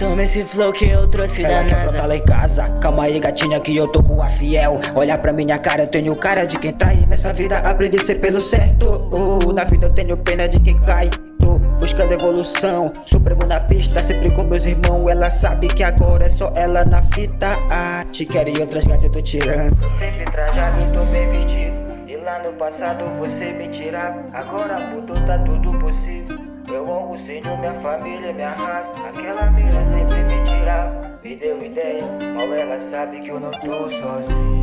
Toma esse flow que eu trouxe da Ela quer NASA. brotar lá em casa, calma aí gatinha que eu tô com a fiel. Olha pra minha cara, eu tenho cara de quem trai. Nessa vida aprendi a ser pelo certo. Na vida eu tenho pena de quem cai. Tô buscando evolução, supremo na pista, sempre com meus irmãos. Ela sabe que agora é só ela na fita. Te quero e outras gatas eu tô tirando. Sempre trajado e tô bem vestido. E lá no passado você me tirava. Agora mudou, tá tudo possível. Eu honro o Senhor, minha família, minha raça. Aquela mina sempre me tirava, me deu ideia. Mal ela sabe que eu não tô sozinho.